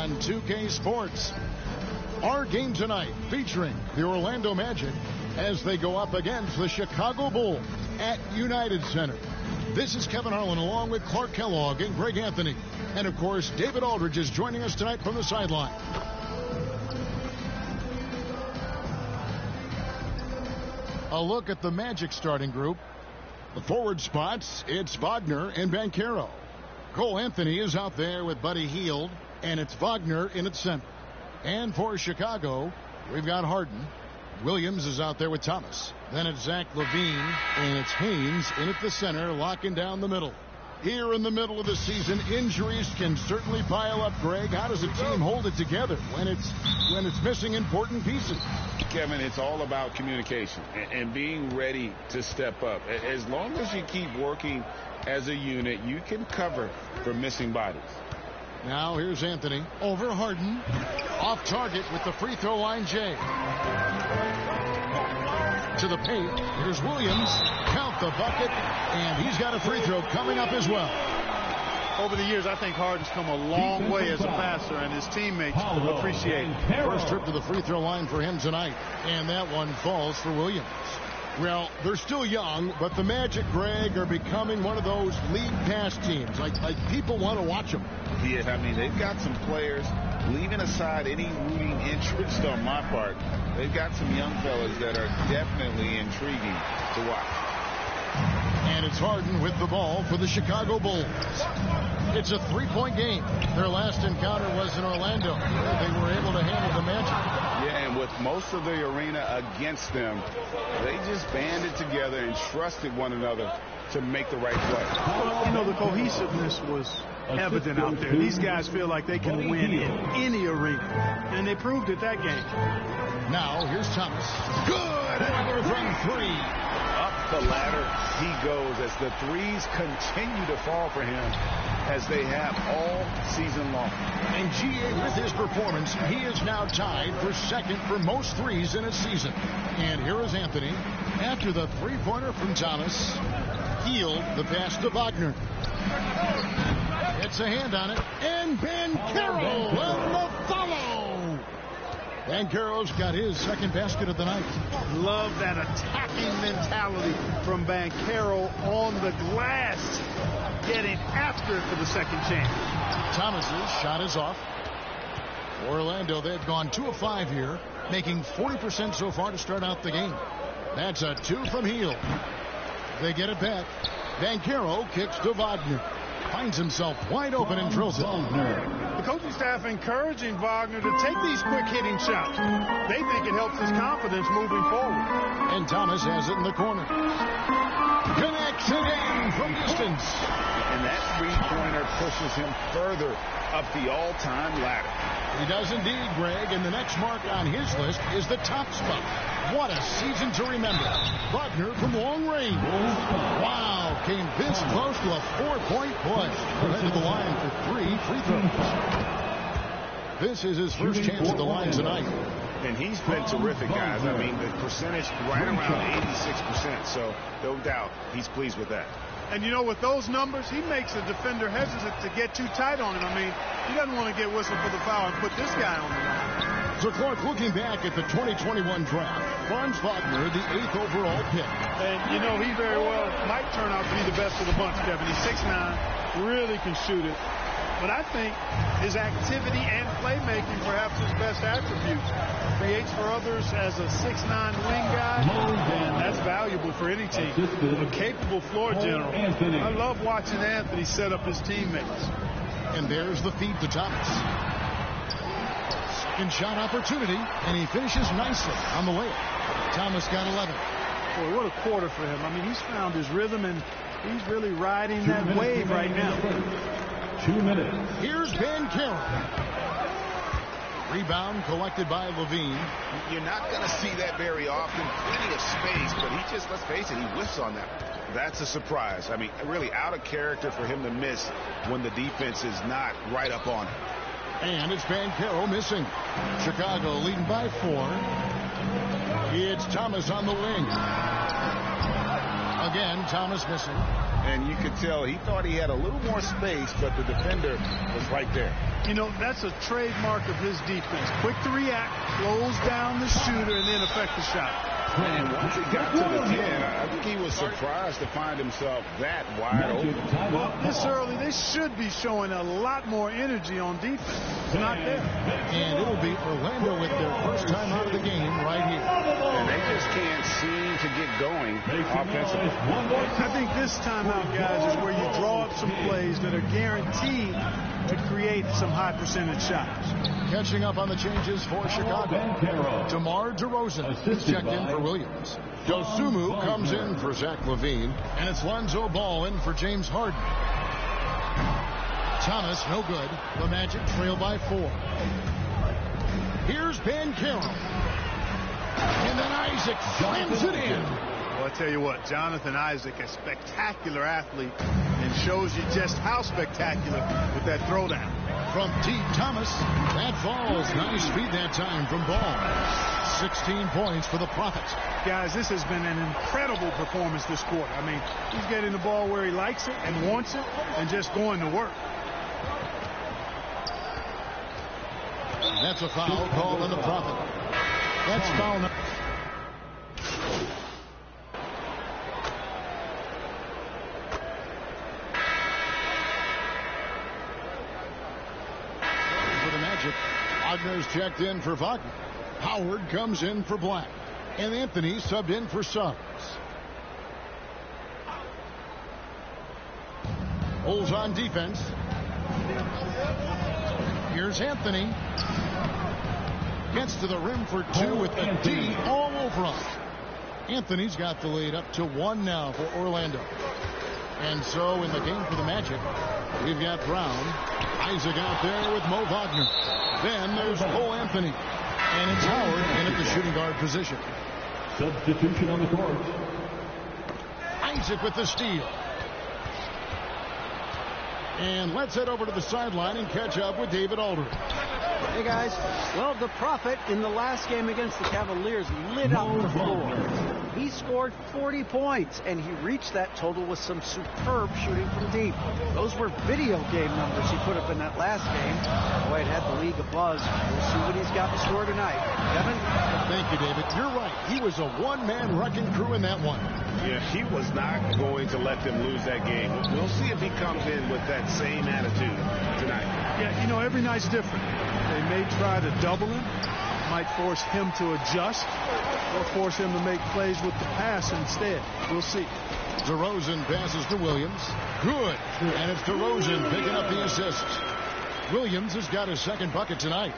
on 2K Sports. Our game tonight featuring the Orlando Magic as they go up against the Chicago Bulls at United Center. This is Kevin Harlan along with Clark Kellogg and Greg Anthony. And, of course, David Aldridge is joining us tonight from the sideline. A look at the Magic starting group. The forward spots, it's Wagner and Banchero. Cole Anthony is out there with Buddy Hield, and it's Wagner in at center. And for Chicago, we've got Harden. Williams is out there with Thomas. Then it's Zach LaVine, and it's Haynes in at the center, locking down the middle. Here in the middle of the season, injuries can certainly pile up, Greg. How does a team hold it together when it's missing important pieces? Kevin, it's all about communication and being ready to step up. As long as you keep working as a unit, you can cover for missing bodies. Now here's Anthony over Harden. Off target with the free throw line, Jay. To the paint. Here's Williams. Count the bucket. And he's got a free throw coming up as well. Over the years, I think Harden's come a long way as a passer, and his teammates appreciate it. First trip to the free throw line for him tonight. And that one falls for Williams. Well, they're still young, but the Magic, Greg, are becoming one of those league pass teams. Like people want to watch them. Yeah, I mean, they've got some players, leaving aside any rooting interest on my part, they've got some young fellas that are definitely intriguing to watch. And it's Harden with the ball for the Chicago Bulls. It's a three-point game. Their last encounter was in Orlando, where they were able to handle the Magic. Yeah, and with most of the arena against them, they just banded together and trusted one another to make the right play. Well, you know, the cohesiveness was evident out there. These guys feel like they can win in any arena, and they proved it that game. Now, here's Thomas. Good! Hammer from three. Up the ladder he goes as the threes continue to fall for him as they have all season long. And GA, with his performance, he is now tied for second for most threes in a season. And here is Anthony. After the three-pointer from Thomas, Hield the pass to Wagner. Gets a hand on it. And Banchero on the follow. Banchero's got his second basket of the night. Love that attacking mentality from Banchero on the glass. Getting after it for the second chance. Thomas's shot is off. Orlando, they've gone 2 of 5 here, making 40% so far to start out the game. That's a 2 from Hield. They get it back. Banchero kicks to Wagner. Finds himself wide open and drills it. The coaching staff encouraging Wagner to take these quick-hitting shots. They think it helps his confidence moving forward. And Thomas has it in the corner. Connects again from distance. And that three-pointer pushes him further up the all-time ladder. He does indeed, Greg, and the next mark on his list is the top spot. What a season to remember. Wagner from long range. Wow, came this close to a 4-point push. Right to the line for 3 free throws. This is his first chance at the line tonight. And he's been terrific, guys. I mean, the percentage right around 86%, so no doubt he's pleased with that. And, you know, with those numbers, he makes a defender hesitant to get too tight on him. I mean, he doesn't want to get whistled for the foul and put this guy on the line. So, Clark, looking back at the 2021 draft, Franz Wagner, the 8th overall pick. And, you know, he very well might turn out to be the best of the bunch, Kevin. He's 6'9", really can shoot it. But I think his activity and playmaking, perhaps his best attributes, creates for others as a 6'9" wing guy, and that's valuable for any team. A capable floor general. I love watching Anthony set up his teammates. And there's the feed to Thomas. Second shot opportunity, and he finishes nicely on the layup. Thomas got 11. Boy, what a quarter for him. I mean, he's found his rhythm, and he's really riding that wave right now. 2 minutes. Here's Banchero. Rebound collected by LaVine. You're not going to see that very often. Plenty of space, but he just, let's face it, he whiffs on that. That's a surprise. I mean, really out of character for him to miss when the defense is not right up on him. And it's Banchero missing. Chicago leading by 4. It's Thomas on the wing. A Again, Thomas missing. And you could tell he thought he had a little more space, but the defender was right there. You know, that's a trademark of his defense. Quick to react, close down the shooter, and then affect the shot. And once he got to the 10, I think he was surprised to find himself that wide open. Well, this early, they should be showing a lot more energy on defense. It's not there. And it'll be Orlando with their first time out of the game right here. And they just can't seem to get going offensively. I think this timeout, guys, is where you draw up some plays that are guaranteed to create some high percentage shots. Catching up on the changes for Chicago. DeMar DeRozan checked in for Williams. Dosunmu comes in for Zach LaVine. And it's Lonzo Ball in for James Harden. Thomas, no good. The Magic trail by 4. Here's Banchero. And then Isaac slams it in. Well, I tell you what, Jonathan Isaac, a spectacular athlete, and shows you just how spectacular with that throwdown. From T. Thomas, that falls. Nice feed that time from Ball. 16 points for the Prophets. Guys, this has been an incredible performance this quarter. I mean, he's getting the ball where he likes it and wants it and just going to work. That's a foul called on the Prophet. That's foul number. For the Magic, Wagner's checked in for Wagner. Howard comes in for Black. And Anthony subbed in for Suggs. Bulls on defense. Here's Anthony. Gets to the rim for 2 with the D all over him. Anthony's got the lead up to 1 now for Orlando. And so in the game for the Magic, we've got Brown. Isaac out there with Mo Wagner. Then there's Cole Anthony. And it's Howard in at the shooting guard position. Substitution on the court. Isaac with the steal. And let's head over to the sideline and catch up with David Aldridge. Hey, guys. Well, the Prophet in the last game against the Cavaliers lit up the floor. He scored 40 points, and he reached that total with some superb shooting from deep. Those were video game numbers he put up in that last game. Boy, it had the league abuzz. We'll see what he's got in store tonight. Kevin? Thank you, David. You're right. He was a one-man wrecking crew in that one. Yeah, he was not going to let them lose that game. We'll see if he comes in with that same attitude tonight. Yeah, you know, every night's different. They may try to double him, might force him to adjust, or force him to make plays with the pass instead. We'll see. DeRozan passes to Williams. Good. And it's DeRozan picking up the assist. Williams has got his second bucket tonight.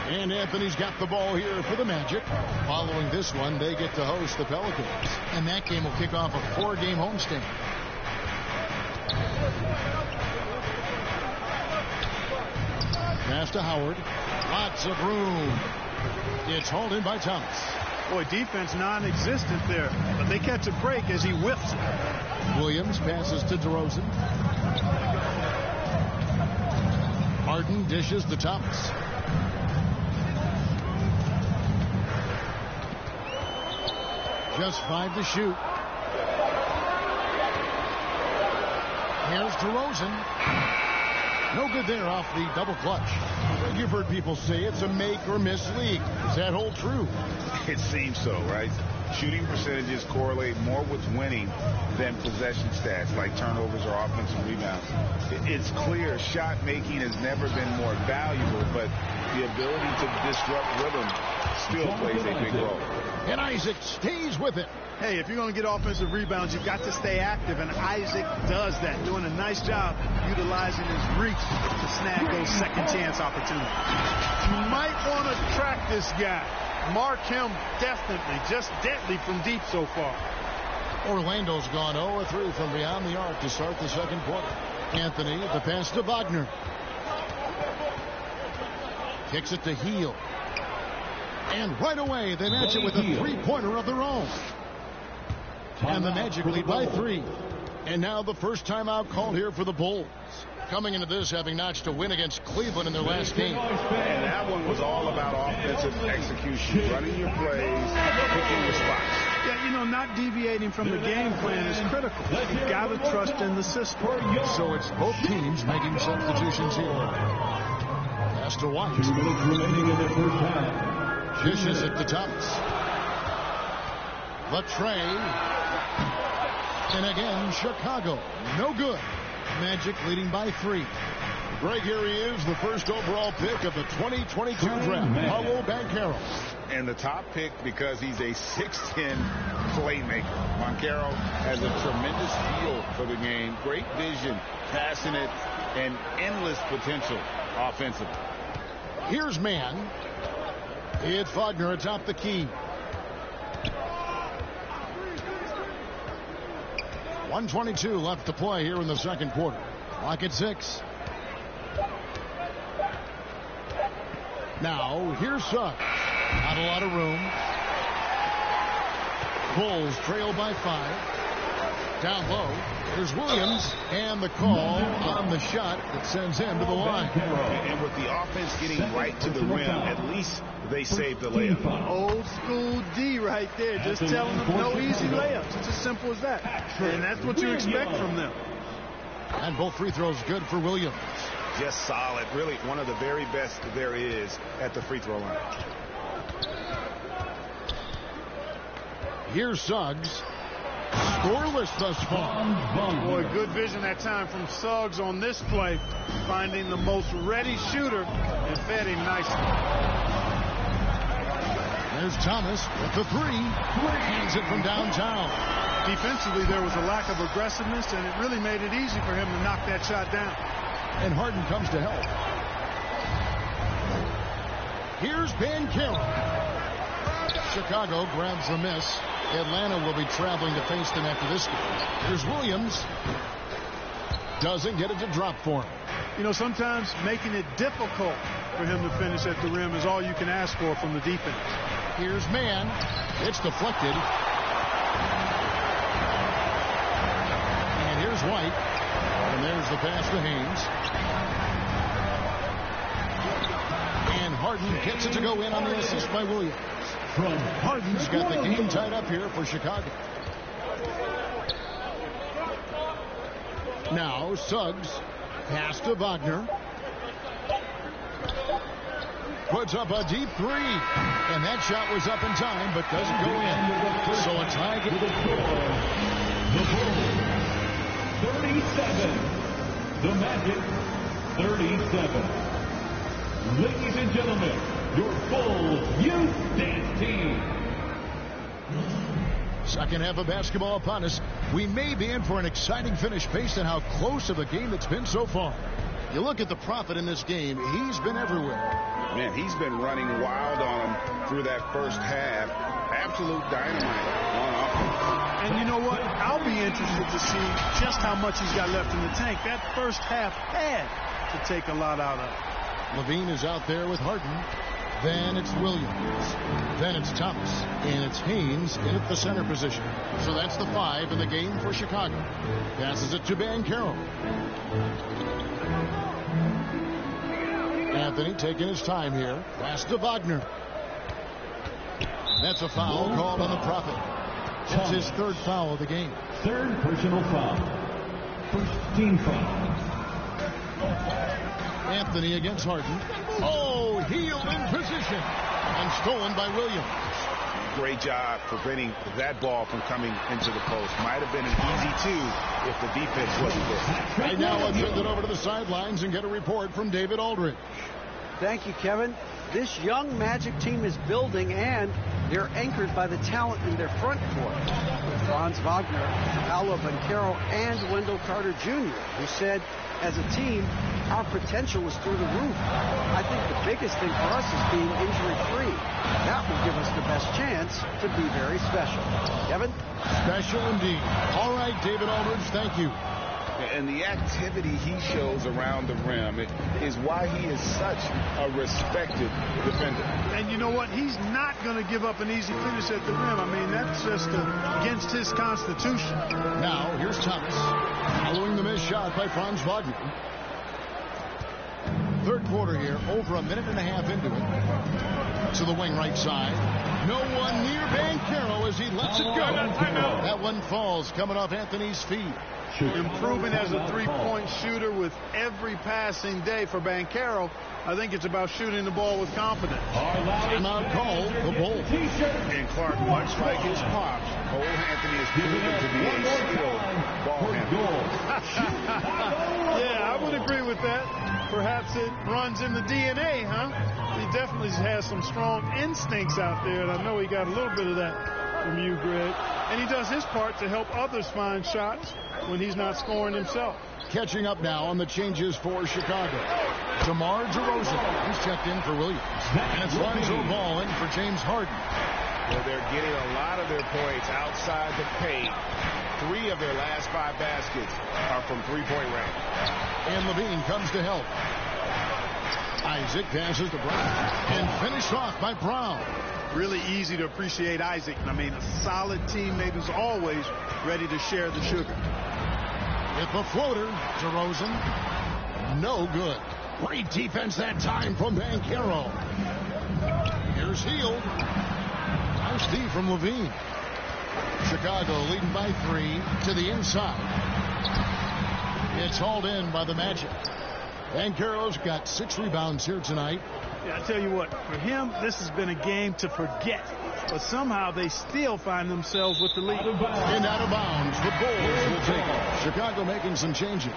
And Anthony's got the ball here for the Magic. Following this one, they get to host the Pelicans. And that game will kick off a 4-game homestand. Pass to Howard. Lots of room. It's hauled in by Thomas. Boy, defense non-existent there. But they catch a break as he whips it. Williams passes to DeRozan. Harden dishes to Thomas. Just 5 to shoot. Here's DeRozan. No good there off the double clutch. You've heard people say it's a make or miss league. Does that hold true? It seems so, right? Shooting percentages correlate more with winning than possession stats like turnovers or offensive rebounds. It's clear shot making has never been more valuable, but the ability to disrupt rhythm still plays a big role. And Isaac stays with it. Hey, if you're going to get offensive rebounds, you've got to stay active, and Isaac does that, doing a nice job utilizing his reach to snag those second chance opportunities. You might want to track this guy. Mark him definitely, just deadly from deep so far. Orlando's gone 0-3 from beyond the arc to start the second quarter. Anthony, the pass to Wagner. Kicks it to Hield. And right away, they match it with a three-pointer of their own. And the Magic lead by 3. And now the first timeout called here for the Bulls. Coming into this, having notched a win against Cleveland in their last game. And that one was all about offensive execution, running your plays, picking your spots. Yeah, you know, not deviating from the game plan is critical. You've got to trust in the system. So it's both teams making substitutions here. Pass to White. 2 minutes remaining in the first half. Dishes it to Thomas. Latray. And again, Chicago. No good. Magic leading by 3. Greg, here he is, the first overall pick of the 2022 draft, Paolo Banchero. And the top pick because he's a 6'10 playmaker. Banchero has a tremendous feel for the game, great vision, passing it, and endless potential offensively. Here's man. It's Wagner atop the key. 1:22 left to play here in the second quarter. Clock at 6. Now, here's Suggs. Not a lot of room. Bulls trail by 5. Down low, there's Williams, and the call on the shot that sends him to the line. And with the offense getting right to the rim, at least they saved the layup. Old school D right there, just telling them no easy layups. It's as simple as that. And that's what you expect from them. And both free throws good for Williams. Just solid. Really one of the very best there is at the free throw line. Here's Suggs. Scoreless thus far. Boy, good vision that time from Suggs on this play. Finding the most ready shooter and fed him nicely. There's Thomas with the 3. Hands it from downtown. Defensively, there was a lack of aggressiveness, and it really made it easy for him to knock that shot down. And Harden comes to help. Here's Banchero. Chicago grabs the miss. Atlanta will be traveling to face them after this game. Here's Williams. Doesn't get it to drop for him. You know, sometimes making it difficult for him to finish at the rim is all you can ask for from the defense. Here's man. It's deflected. And here's White. And there's the pass to Haynes. And Harden gets it to go in on the assist by Williams. Harden's got the game tied up here for Chicago. Now Suggs. Pass to Wagner. Puts up a deep 3. And that shot was up in time, but doesn't go in. So a tie game. The Bulls, 37. The Magic, 37. Ladies and gentlemen, your Bulls Youth Dance Team. Second half of basketball upon us. We may be in for an exciting finish based on how close of a game it's been so far. You look at the Prophet in this game, he's been everywhere. Man, he's been running wild on him through that first half. Absolute dynamite on offense. And you know what? I'll be interested to see just how much he's got left in the tank. That first half had to take a lot out of it. Levine is out there with Harden. Then it's Williams. Then it's Thomas. And it's Haynes in at the center position. So that's the 5 in the game for Chicago. Passes it to Banchero. Anthony taking his time here. Pass to Wagner. That's a foul called on the Prophet. That's his 3rd foul of the game. 3rd personal foul. 1st team foul. Anthony against Harden. Oh, heel in position. And stolen by Williams. Great job preventing that ball from coming into the post. Might have been an easy 2 if the defense wasn't there. Right now, let's send it over to the sidelines and get a report from David Aldridge. Thank you, Kevin. This young Magic team is building, and they're anchored by the talent in their front court. Franz Wagner, Paolo Banchero, and Wendell Carter Jr., who said, as a team, our potential is through the roof. I think the biggest thing for us is being injury-free. That will give us the best chance to be very special. Kevin? Special indeed. All right, David Aldridge, thank you. And the activity he shows around the rim is why he is such a respected defender. And you know what? He's not going to give up an easy finish at the rim. I mean, that's just against his constitution. Now, here's Thomas. Following the missed shot by Franz Wagner. Third quarter here, over a minute and a half into it. To the wing right side. No one near Banchero as he lets it go. That one falls coming off Anthony's feet. Improving as a three-point shooter with every passing day for Banchero. I think it's about shooting the ball with confidence. Timeout call, the Bulls. And Clark, much like his pops, Cole Anthony is proven to be a skilled ball handler. Yeah, I would agree with that. Perhaps it runs in the DNA, huh? He definitely has some strong instincts out there, and I know he got a little bit of that from you, Greg. And he does his part to help others find shots when he's not scoring himself. Catching up now on the changes for Chicago. DeMar DeRozan, he's checked in for Williams. And it's Lonzo Ball in for James Harden. Well, they're getting a lot of their points outside the paint. 3 of their last 5 baskets are from three-point range. And Levine comes to help. Isaac passes to Brown. And finished off by Brown. Really easy to appreciate Isaac. I mean, a solid teammate who's always ready to share the sugar. With the floater, DeRozan. No good. Great defense that time from Banchero. Here's Hield. Nice D from Levine. Chicago leading by 3 to the inside. It's hauled in by the Magic. Banchero's got 6 rebounds here tonight. Yeah, I tell you what, for him, this has been a game to forget. But somehow they still find themselves with the lead. And out of bounds, the Bulls will take it. Chicago making some changes.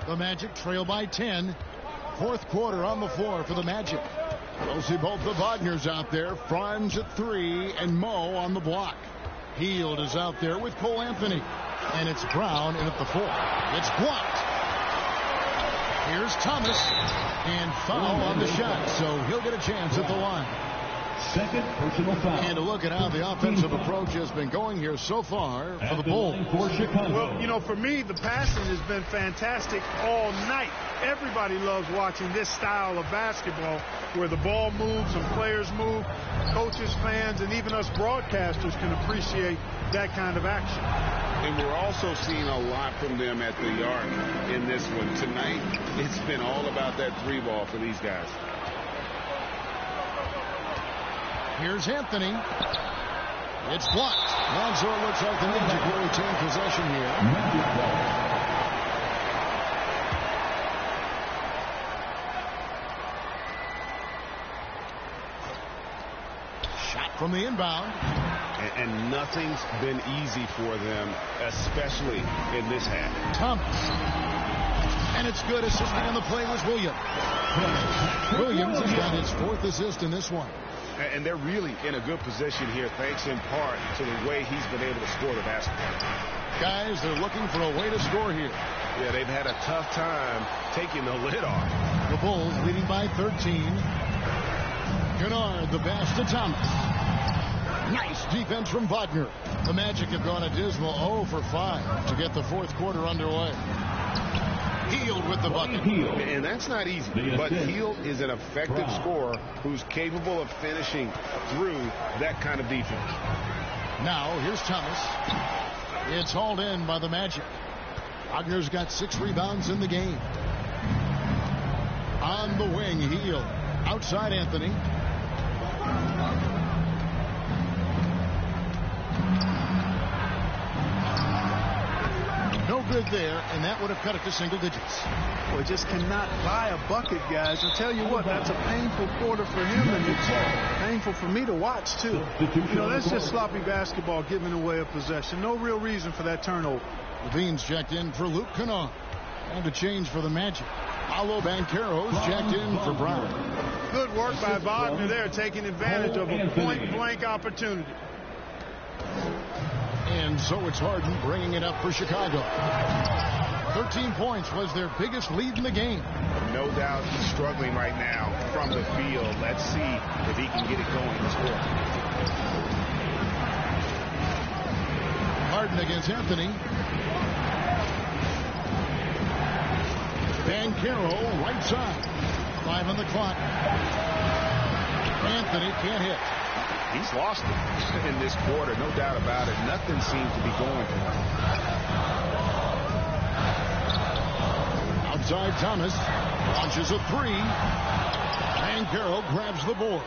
The Magic trail by 10. Fourth quarter on the floor for the Magic. We'll see both the Wagners out there. Franz at 3 and Mo on the block. Hield is out there with Cole Anthony. And it's Brown in at the 4. It's blocked. Here's Thomas. And foul on the shot. So he'll get a chance at the line. Second personal foul. And a look at how the offensive approach has been going here so far for the Bulls. Well, you know, for me, the passing has been fantastic all night. Everybody loves watching this style of basketball where the ball moves and players move. Coaches, fans, and even us broadcasters can appreciate that kind of action. And we're also seeing a lot from them at the arc in this one. Tonight, it's been all about that 3-ball for these guys. Here's Anthony. It's blocked. Lonzo looks like the Magic will retain possession here. Shot from the inbound. And nothing's been easy for them, especially in this half. Thomas. And it's good. Assisting on the play was Williams. Williams has got his 4th assist in this one. And they're really in a good position here, thanks in part to the way he's been able to score the basketball. Guys, they're looking for a way to score here. Yeah, they've had a tough time taking the lid off. The Bulls leading by 13. Kennard, the pass to Thomas. Nice defense from Wagner. The Magic have gone a dismal 0 for 5 to get the fourth quarter underway. Hield with the bucket. And that's not easy. But Hield is an effective scorer who's capable of finishing through that kind of defense. Now, here's Thomas. It's hauled in by the Magic. Wagner's got 6 rebounds in the game. On the wing, Hield. Outside Anthony. No good there, and that would have cut it to single digits. Well, just cannot buy a bucket, guys. I'll tell you what, that's a painful quarter for him, and it's painful for me to watch, too. You know, that's just sloppy basketball giving away a possession. No real reason for that turnover. Levine's checked in for Luke Kennard. And a change for the Magic. Paolo Banchero's checked in for Brown. Good work by Wagner there, taking advantage of a point-blank opportunity. And so it's Harden bringing it up for Chicago. 13 points was their biggest lead in the game. No doubt he's struggling right now from the field. Let's see if he can get it going this quarter. Harden against Anthony. Banchero, right side. 5 on the clock. Anthony can't hit. He's lost it in this quarter, no doubt about it. Nothing seems to be going for him. Outside Thomas launches a 3. Banchero grabs the board.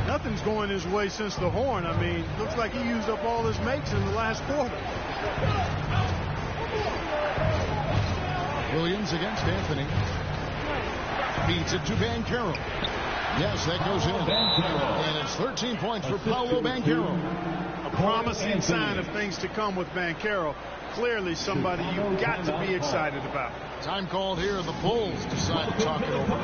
Nothing's going his way since the horn. I mean, looks like he used up all his makes in the last quarter. Williams against Anthony. Beats it to Banchero. Yes, that goes in. And it's 13 points for Paolo Banchero. A promising sign of things to come with Banchero. Clearly somebody you've got to be excited about. Time called here. The Bulls decide to talk it over.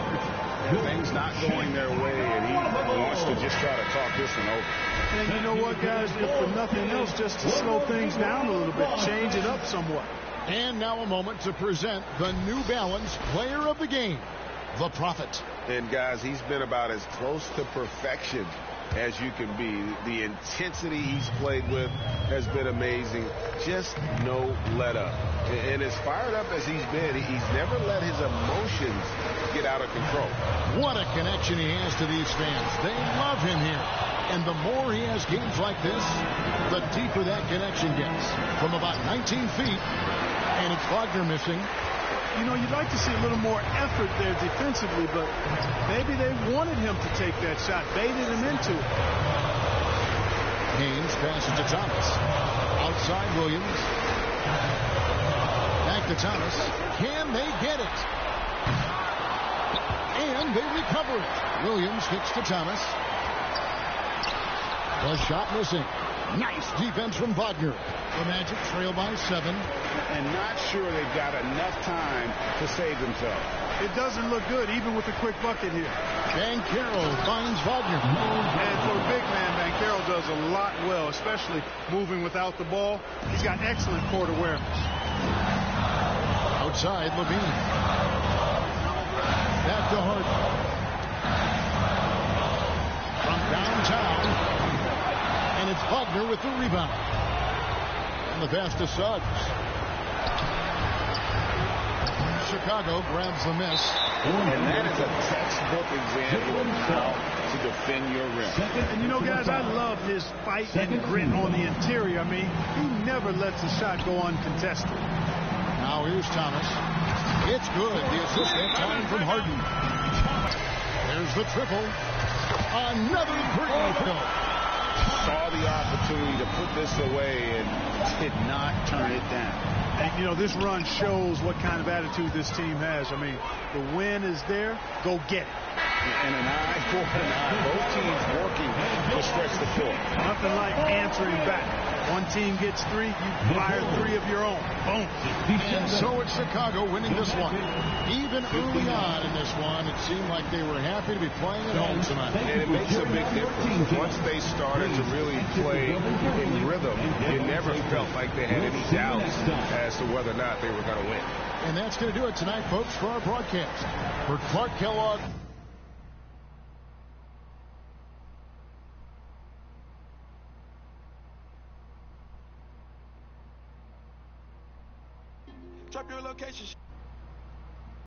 Things not going their way, and he wants to just try to talk this one over. And you know what, guys? If for nothing else, just to slow things down a little bit, change it up somewhat. And now a moment to present the New Balance Player of the Game, the Prophet. And guys, he's been about as close to perfection as you can be. The intensity he's played with has been amazing. Just no let up. And as fired up as he's been, he's never let his emotions get out of control. What a connection he has to these fans. They love him here. And the more he has games like this, the deeper that connection gets. From about 19 feet, and it's Wagner missing. You know, you'd like to see a little more effort there defensively, but maybe they wanted him to take that shot, baited him into it. Haynes passes to Thomas. Outside Williams. Back to Thomas. Can they get it? And they recover it. Williams kicks to Thomas. The shot missing. Nice defense from Wagner. The Magic trail by 7. And not sure they've got enough time to save themselves. It doesn't look good, even with a quick bucket here. Banchero finds Wagner. And for a big man, Banchero does a lot well, especially moving without the ball. He's got excellent court awareness. Outside, Levine. Back to Harden. From downtown. And it's Wagner with the rebound. And the pass to Suggs. Chicago grabs the miss. And that is a textbook example of how to defend your rim. And you know, guys, I love his fight and grit on the interior. I mean, he never lets a shot go uncontested. Now here's Thomas. It's good. The assist that time from Harden. There's the triple. Another three. Saw the opportunity to put this away and did not turn it down. And, you know, this run shows what kind of attitude this team has. I mean, the win is there. Go get it. And an eye for an eye. Both teams working to stretch the floor. Nothing like answering back. One team gets 3, you fire 3 of your own. Boom. And so it's Chicago winning this one. Even early on in this one, it seemed like they were happy to be playing at home tonight. And it makes a big difference. Once they started to really play in rhythm, it never felt like they had any doubts as to whether or not they were going to win. And that's going to do it tonight, folks, for our broadcast. For Clark Kellogg. Drop your location.